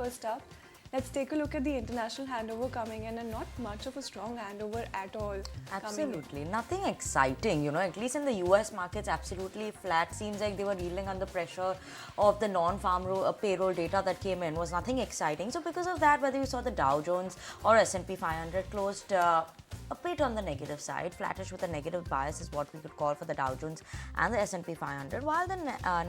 first up. Let's take a look at the international handover coming in, and not much of a strong handover at all. Absolutely. Nothing exciting, at least in the US markets, absolutely flat. Seems like they were reeling under pressure of the non-farm payroll data that came in. Was nothing exciting. So because of that, whether you saw the Dow Jones or S&P 500 closed a bit on the negative side, flattish with a negative bias is what we could call for the Dow Jones and the S&P 500, while the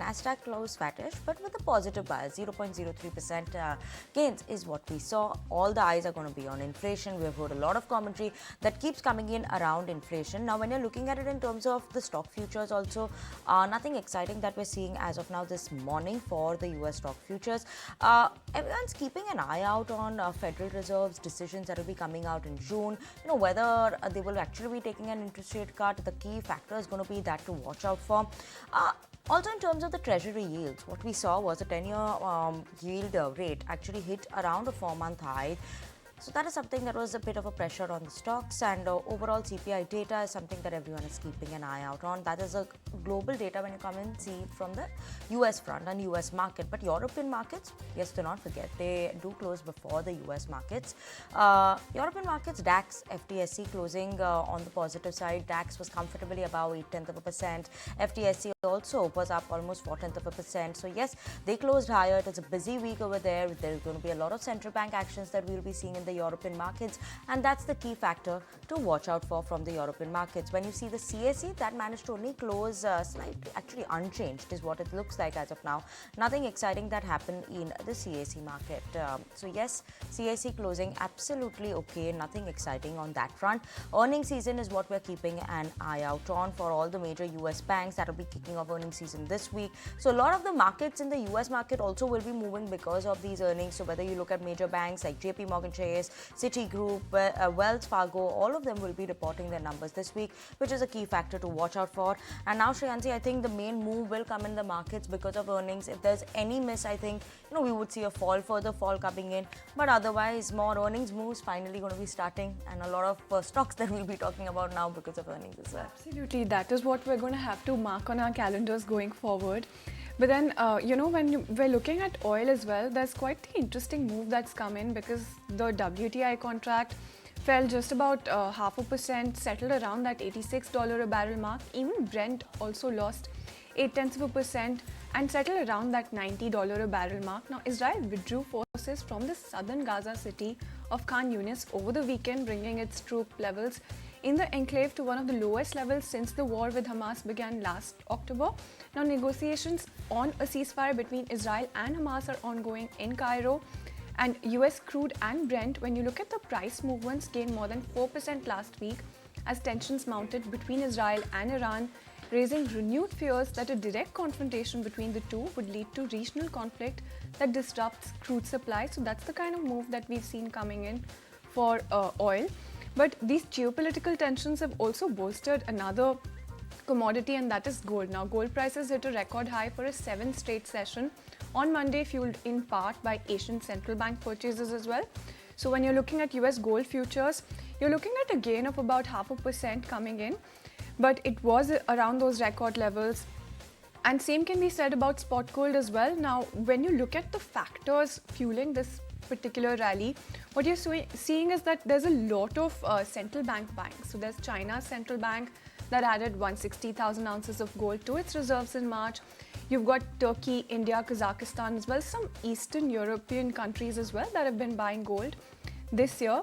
Nasdaq closed flattish but with a positive bias, 0.03% gains is what we saw. All the eyes are going to be on inflation. We have heard a lot of commentary that keeps coming in around inflation. Now, when you're looking at it in terms of the stock futures also, nothing exciting that we're seeing as of now this morning for the US stock futures. Everyone's keeping an eye out on Federal Reserve's decisions that will be coming out in June. Whether they will actually be taking an interest rate cut. The key factor is going to be that to watch out for. Also, in terms of the treasury yields, what we saw was a 10-year yield rate actually hit around a 4-month high. So that is something that was a bit of a pressure on the stocks, and overall CPI data is something that everyone is keeping an eye out on. That is a global data when you come and see it from the US front and US market. But European markets, yes, do not forget, they do close before the US markets. European markets, DAX, FTSE closing on the positive side. DAX was comfortably above 0.8%. FTSE also was up almost 0.4%. So yes, they closed higher. It is a busy week over there. There's going to be a lot of central bank actions that we'll be seeing in the European markets, and that's the key factor to watch out for from the European markets. When you see the CAC, that managed to only close slightly, actually unchanged is what it looks like as of now. Nothing exciting that happened in the CAC market. So yes, CAC closing absolutely okay, nothing exciting on that front. Earnings season is what we're keeping an eye out on for all the major US banks that will be kicking off earnings season this week. So a lot of the markets in the US market also will be moving because of these earnings. So whether you look at major banks like JP Morgan Chase, Citigroup, Wells Fargo, all of them will be reporting their numbers this week, which is a key factor to watch out for. And now, Shreyansi, I think the main move will come in the markets because of earnings. If there's any miss, I think we would see a further fall coming in. But otherwise, more earnings moves finally going to be starting, and a lot of stocks that we'll be talking about now because of earnings as well. Absolutely, that is what we're going to have to mark on our calendars going forward. But then, when we're looking at oil as well, there's quite the interesting move that's come in because the WTI contract fell just about 0.5%, settled around that $86 a barrel mark. Even Brent also lost 0.8% and settled around that $90 a barrel mark. Now, Israel withdrew forces from the southern Gaza city of Khan Yunis over the weekend, bringing its troop levels in the enclave to one of the lowest levels since the war with Hamas began last October. Now, negotiations on a ceasefire between Israel and Hamas are ongoing in Cairo. And US crude and Brent, when you look at the price movements, gained more than 4% last week as tensions mounted between Israel and Iran, raising renewed fears that a direct confrontation between the two would lead to regional conflict that disrupts crude supply. So that's the kind of move that we've seen coming in for oil. But these geopolitical tensions have also bolstered another commodity, and that is gold. Now, gold prices hit a record high for a 7th straight session on Monday, fueled in part by Asian central bank purchases as well. So when you're looking at US gold futures, you're looking at a gain of about 0.5% coming in, but it was around those record levels. And same can be said about spot gold as well. Now, when you look at the factors fueling this particular rally, what you're seeing is that there's a lot of central bank buying. So there's China's central bank that added 160,000 ounces of gold to its reserves in March. You've got Turkey, India, Kazakhstan as well, some Eastern European countries as well that have been buying gold this year.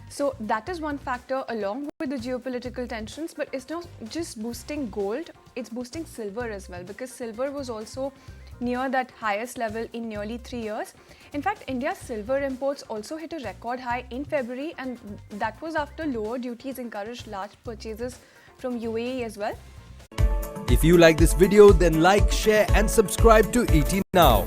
So that is one factor along with the geopolitical tensions, but it's not just boosting gold, it's boosting silver as well, because silver was also near that highest level in nearly 3 years. In fact, India's silver imports also hit a record high in February, and that was after lower duties encouraged large purchases from UAE as well. If you like this video, then like, share and subscribe to ET Now.